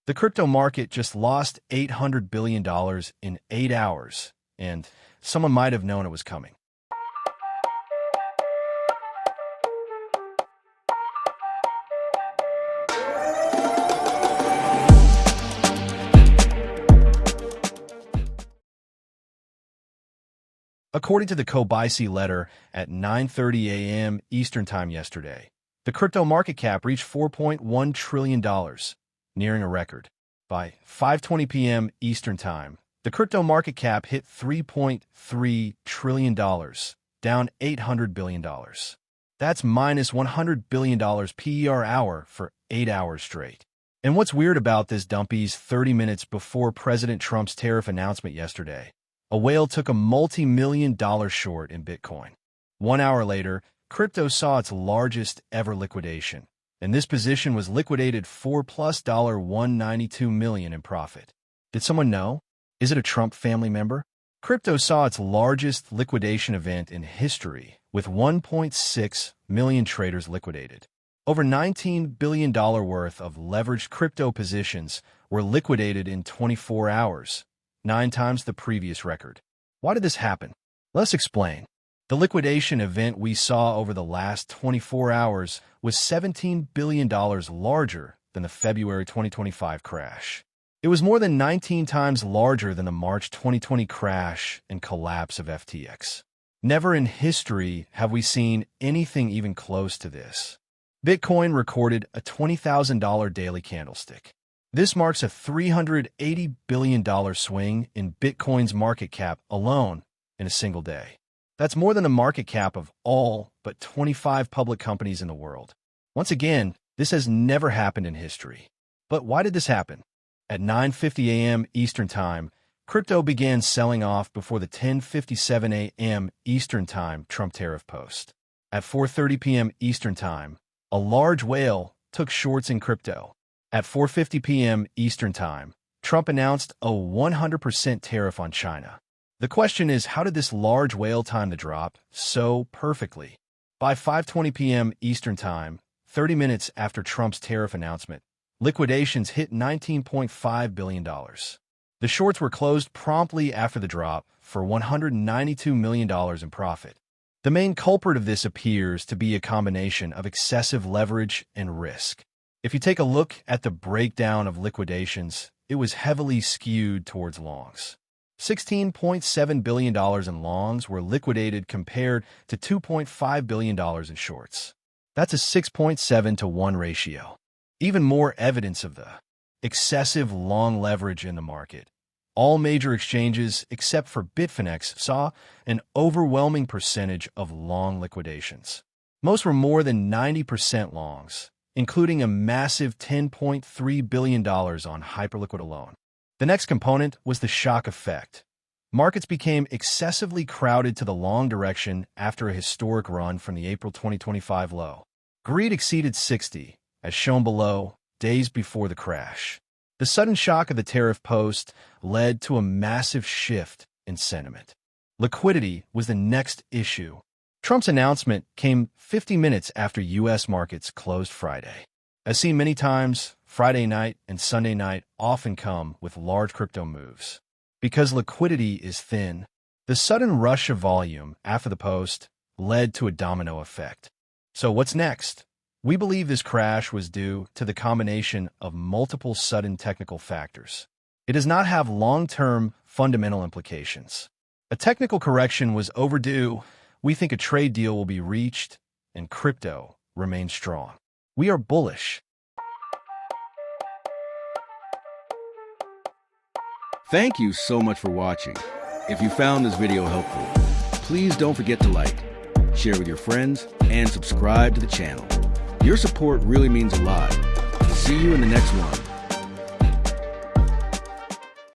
The crypto market just lost $800 billion in 8 hours, and someone might have known it was coming. According to the Kobayashi letter at 9:30 a.m. Eastern Time yesterday, the crypto market cap reached $4.1 trillion, nearing a record. By 5:20 p.m. Eastern Time, the crypto market cap hit $3.3 trillion, down $800 billion. That's minus $100 billion per hour for 8 hours straight. And what's weird about this dumpies 30 minutes before President Trump's tariff announcement yesterday, a whale took a multi-million-dollar short in Bitcoin. 1 hour later, crypto saw its largest ever liquidation, and this position was liquidated for plus $192 million in profit. Did someone know? Is it a Trump family member? Crypto saw its largest liquidation event in history, with 1.6 million traders liquidated. Over $19 billion worth of leveraged crypto positions were liquidated in 24 hours, 9 times the previous record. Why did this happen? Let's explain. The liquidation event we saw over the last 24 hours was $17 billion larger than the February 2025 crash. It was more than 19 times larger than the March 2020 crash and collapse of FTX. Never in history have we seen anything even close to this. Bitcoin recorded a $20,000 daily candlestick. This marks a $380 billion swing in Bitcoin's market cap alone in a single day. That's more than the market cap of all but 25 public companies in the world. Once again, this has never happened in history. But why did this happen? At 9:50 a.m. Eastern Time, crypto began selling off before the 10:57 a.m. Eastern Time Trump tariff post. At 4:30 p.m. Eastern Time, a large whale took shorts in crypto. At 4:50 p.m. Eastern Time, Trump announced a 100% tariff on China. The question is, how did this large whale time the drop so perfectly? By 5:20 p.m. Eastern Time, 30 minutes after Trump's tariff announcement, liquidations hit $19.5 billion. The shorts were closed promptly after the drop for $192 million in profit. The main culprit of this appears to be a combination of excessive leverage and risk. If you take a look at the breakdown of liquidations, it was heavily skewed towards longs. $16.7 billion in longs were liquidated compared to $2.5 billion in shorts. That's a 6.7 to 1 ratio. Even more evidence of the excessive long leverage in the market. All major exchanges, except for Bitfinex, saw an overwhelming percentage of long liquidations. Most were more than 90% longs, including a massive $10.3 billion on hyperliquid alone. The next component was the shock effect. Markets became excessively crowded to the long direction after a historic run from the April 2025 low. Greed exceeded 60, as shown below, days before the crash. The sudden shock of the tariff post led to a massive shift in sentiment. Liquidity was the next issue. Trump's announcement came 50 minutes after U.S. markets closed Friday. As seen many times, Friday night and Sunday night often come with large crypto moves. Because liquidity is thin, the sudden rush of volume after the post led to a domino effect. So what's next? We believe this crash was due to the combination of multiple sudden technical factors. It does not have long-term fundamental implications. A technical correction was overdue. We think a trade deal will be reached, and crypto remains strong. We are bullish. Thank you so much for watching. If you found this video helpful, please don't forget to like, share with your friends, and subscribe to the channel. Your support really means a lot. See you in the next one.